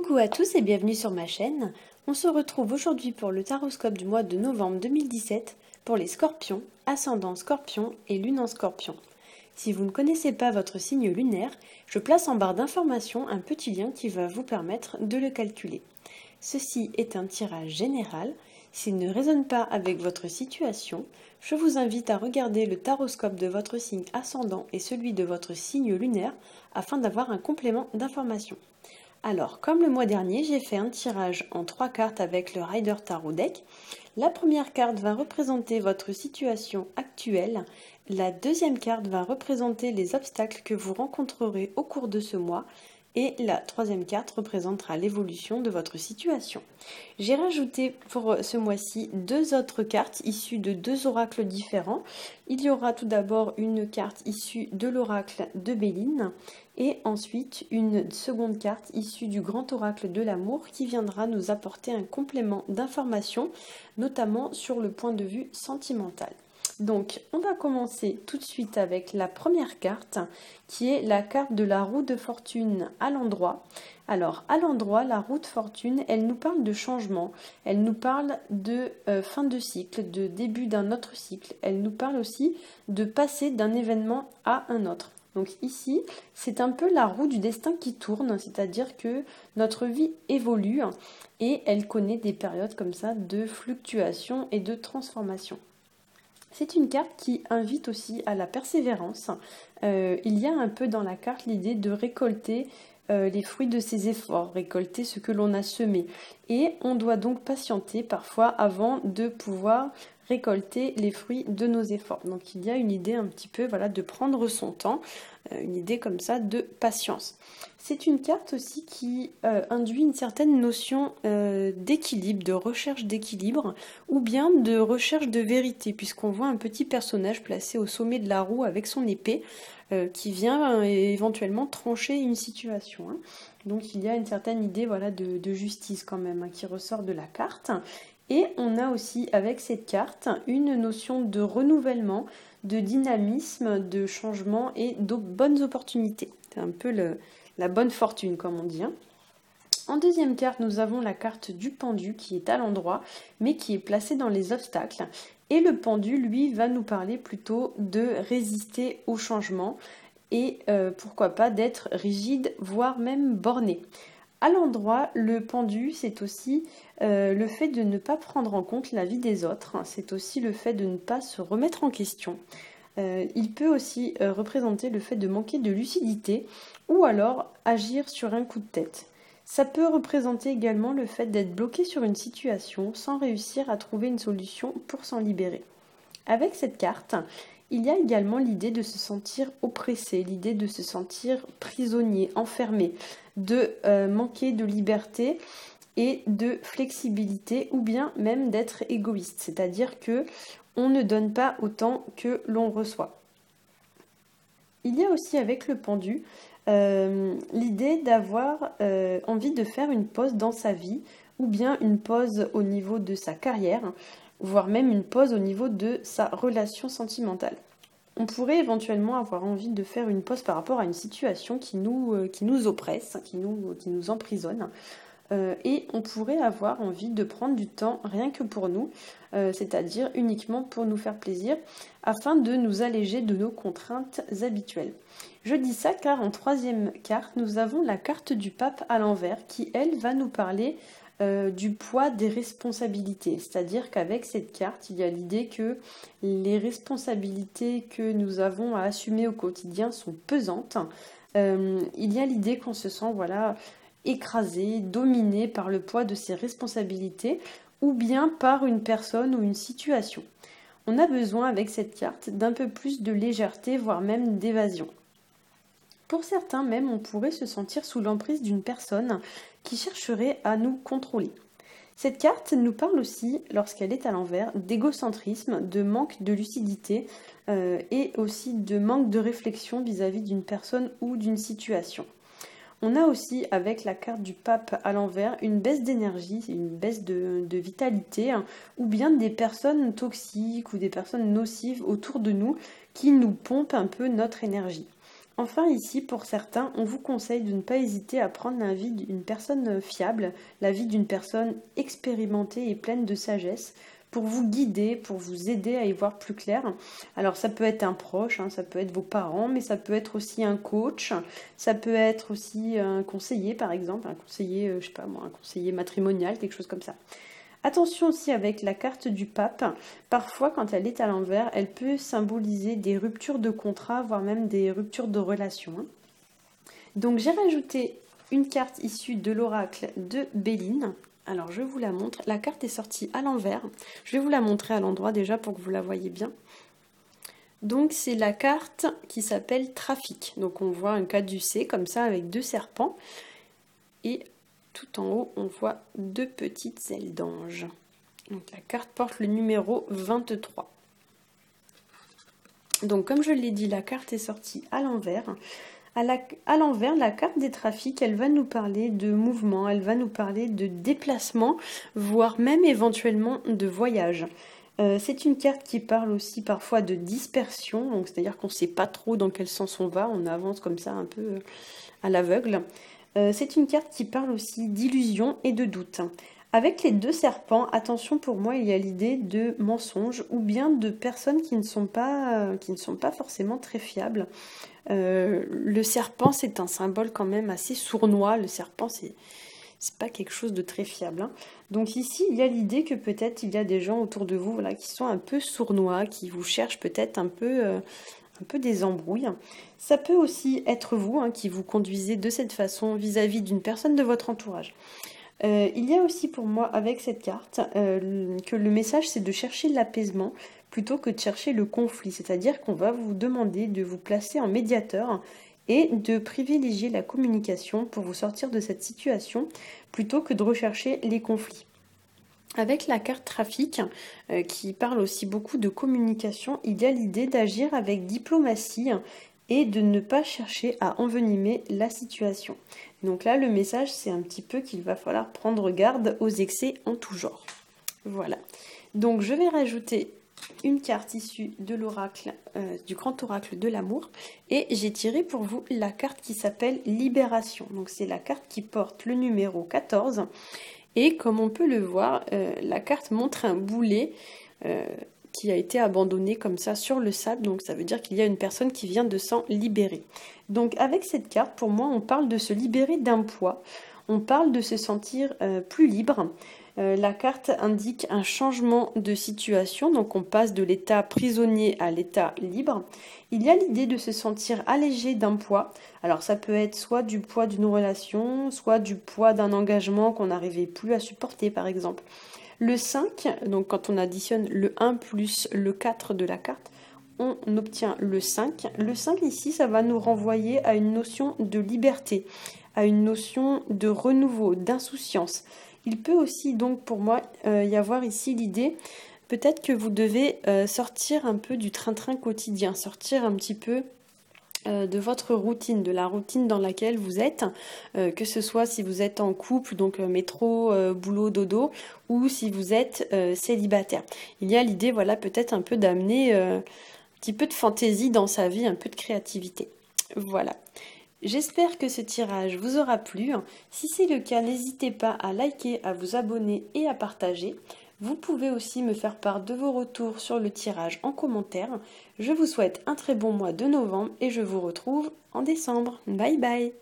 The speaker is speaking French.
Coucou à tous et bienvenue sur ma chaîne. On se retrouve aujourd'hui pour le taroscope du mois de novembre 2017 pour les scorpions, ascendant scorpion et lune en scorpion. Si vous ne connaissez pas votre signe lunaire, je place en barre d'informations un petit lien qui va vous permettre de le calculer. Ceci est un tirage général. S'il ne résonne pas avec votre situation, je vous invite à regarder le taroscope de votre signe ascendant et celui de votre signe lunaire afin d'avoir un complément d'information. Alors, comme le mois dernier, j'ai fait un tirage en 3 cartes avec le Rider Tarot Deck. La première carte va représenter votre situation actuelle. La deuxième carte va représenter les obstacles que vous rencontrerez au cours de ce mois. Et la troisième carte représentera l'évolution de votre situation. J'ai rajouté pour ce mois-ci 2 autres cartes issues de 2 oracles différents. Il y aura tout d'abord une carte issue de l'oracle de Béline et ensuite une seconde carte issue du grand oracle de l'amour qui viendra nous apporter un complément d'information, notamment sur le point de vue sentimental. Donc, on va commencer tout de suite avec la première carte, qui est la carte de la roue de fortune à l'endroit. Alors, à l'endroit, la roue de fortune, elle nous parle de changement, elle nous parle de fin de cycle, de début d'un autre cycle, elle nous parle aussi de passer d'un événement à un autre. Donc ici, c'est un peu la roue du destin qui tourne, c'est-à-dire que notre vie évolue et elle connaît des périodes comme ça de fluctuation et de transformation. C'est une carte qui invite aussi à la persévérance. Il y a un peu dans la carte l'idée de récolter les fruits de ses efforts, récolter ce que l'on a semé. Et on doit donc patienter parfois avant de pouvoir récolter les fruits de nos efforts. Donc il y a une idée un petit peu de prendre son temps, une idée comme ça de patience. C'est une carte aussi qui induit une certaine notion d'équilibre, de recherche d'équilibre ou bien de recherche de vérité, puisqu'on voit un petit personnage placé au sommet de la roue avec son épée qui vient éventuellement trancher une situation. Donc il y a une certaine idée de justice quand même qui ressort de la carte. Et on a aussi avec cette carte une notion de renouvellement, de dynamisme, de changement et de bonnes opportunités. C'est un peu la bonne fortune comme on dit. En deuxième carte, nous avons la carte du pendu qui est à l'endroit mais qui est placée dans les obstacles. Et le pendu, lui, va nous parler plutôt de résister au changement et pourquoi pas d'être rigide, voire même borné. À l'endroit, le pendu, c'est aussi le fait de ne pas prendre en compte la vie des autres. C'est aussi le fait de ne pas se remettre en question. Il peut aussi représenter le fait de manquer de lucidité ou alors agir sur un coup de tête. Ça peut représenter également le fait d'être bloqué sur une situation sans réussir à trouver une solution pour s'en libérer. Avec cette carte, il y a également l'idée de se sentir oppressé, l'idée de se sentir prisonnier, enfermé, de manquer de liberté et de flexibilité ou bien même d'être égoïste, c'est-à-dire que on ne donne pas autant que l'on reçoit. Il y a aussi avec le pendu l'idée d'avoir envie de faire une pause dans sa vie ou bien une pause au niveau de sa carrière, voire même une pause au niveau de sa relation sentimentale. On pourrait éventuellement avoir envie de faire une pause par rapport à une situation qui nous oppresse, qui nous emprisonne. Et on pourrait avoir envie de prendre du temps rien que pour nous, c'est-à-dire uniquement pour nous faire plaisir, afin de nous alléger de nos contraintes habituelles. Je dis ça car en troisième carte, nous avons la carte du pape à l'envers qui, elle, va nous parler du poids des responsabilités. C'est-à-dire qu'avec cette carte, il y a l'idée que les responsabilités que nous avons à assumer au quotidien sont pesantes. Il y a l'idée qu'on se sent écrasé, dominé par le poids de ses responsabilités ou bien par une personne ou une situation. On a besoin avec cette carte d'un peu plus de légèreté, voire même d'évasion. Pour certains même, on pourrait se sentir sous l'emprise d'une personne qui chercherait à nous contrôler. Cette carte nous parle aussi, lorsqu'elle est à l'envers, d'égocentrisme, de manque de lucidité et aussi de manque de réflexion vis-à-vis d'une personne ou d'une situation. On a aussi, avec la carte du pape à l'envers, une baisse d'énergie, une baisse de vitalité, ou bien des personnes toxiques ou des personnes nocives autour de nous qui nous pompent un peu notre énergie. Enfin ici, pour certains, on vous conseille de ne pas hésiter à prendre l'avis d'une personne fiable, l'avis d'une personne expérimentée et pleine de sagesse, pour vous guider, pour vous aider à y voir plus clair. Alors ça peut être un proche, ça peut être vos parents, mais ça peut être aussi un coach, ça peut être aussi un conseiller par exemple, un conseiller, je sais pas moi, un conseiller matrimonial, quelque chose comme ça. Attention aussi avec la carte du pape, parfois quand elle est à l'envers, elle peut symboliser des ruptures de contrat, voire même des ruptures de relations. Donc j'ai rajouté une carte issue de l'oracle de Béline. Alors je vous la montre, la carte est sortie à l'envers. Je vais vous la montrer à l'endroit déjà pour que vous la voyez bien. Donc c'est la carte qui s'appelle Trafic. Donc on voit un caducée comme ça avec 2 serpents. Et tout en haut, on voit 2 petites ailes d'ange. Donc la carte porte le numéro 23. Donc comme je l'ai dit, la carte est sortie à l'envers. À l'envers, la carte des trafics, elle va nous parler de mouvement, elle va nous parler de déplacement, voire même éventuellement de voyage. C'est une carte qui parle aussi parfois de dispersion, donc c'est-à-dire qu'on ne sait pas trop dans quel sens on va, on avance comme ça un peu à l'aveugle. C'est une carte qui parle aussi d'illusion et de doute. Avec les 2 serpents, attention, pour moi, il y a l'idée de mensonges ou bien de personnes qui ne sont pas forcément très fiables. Le serpent, c'est un symbole quand même assez sournois. Le serpent, c'est pas quelque chose de très fiable. Donc ici, il y a l'idée que peut-être il y a des gens autour de vous, voilà, qui sont un peu sournois, qui vous cherchent peut-être un peu des embrouilles. Ça peut aussi être vous qui vous conduisez de cette façon vis-à-vis d'une personne de votre entourage. Il y a aussi pour moi avec cette carte que le message c'est de chercher l'apaisement plutôt que de chercher le conflit, c'est-à-dire qu'on va vous demander de vous placer en médiateur et de privilégier la communication pour vous sortir de cette situation plutôt que de rechercher les conflits. Avec la carte trafic, qui parle aussi beaucoup de communication, il y a l'idée d'agir avec diplomatie et de ne pas chercher à envenimer la situation. Donc là, le message, c'est un petit peu qu'il va falloir prendre garde aux excès en tout genre. Voilà. Donc je vais rajouter une carte issue de l'oracle, du grand oracle de l'amour, et j'ai tiré pour vous la carte qui s'appelle Libération. Donc c'est la carte qui porte le numéro 14. Et comme on peut le voir, la carte montre un boulet qui a été abandonné comme ça sur le sable. Donc ça veut dire qu'il y a une personne qui vient de s'en libérer. Donc avec cette carte, pour moi, on parle de se libérer d'un poids. On parle de se sentir plus libre. La carte indique un changement de situation, donc on passe de l'état prisonnier à l'état libre. Il y a l'idée de se sentir allégé d'un poids. Alors ça peut être soit du poids d'une relation, soit du poids d'un engagement qu'on n'arrivait plus à supporter par exemple. Le 5, donc quand on additionne le 1 plus le 4 de la carte, on obtient le 5. Le 5 ici, ça va nous renvoyer à une notion de liberté, à une notion de renouveau, d'insouciance. Il peut aussi donc pour moi y avoir ici l'idée, peut-être que vous devez sortir un peu du train-train quotidien, sortir un petit peu de votre routine, de la routine dans laquelle vous êtes, que ce soit si vous êtes en couple, donc métro, boulot, dodo, ou si vous êtes célibataire. Il y a l'idée, voilà, peut-être un peu d'amener un petit peu de fantaisie dans sa vie, un peu de créativité. Voilà. J'espère que ce tirage vous aura plu. Si c'est le cas, n'hésitez pas à liker, à vous abonner et à partager. Vous pouvez aussi me faire part de vos retours sur le tirage en commentaire. Je vous souhaite un très bon mois de novembre et je vous retrouve en décembre. Bye bye!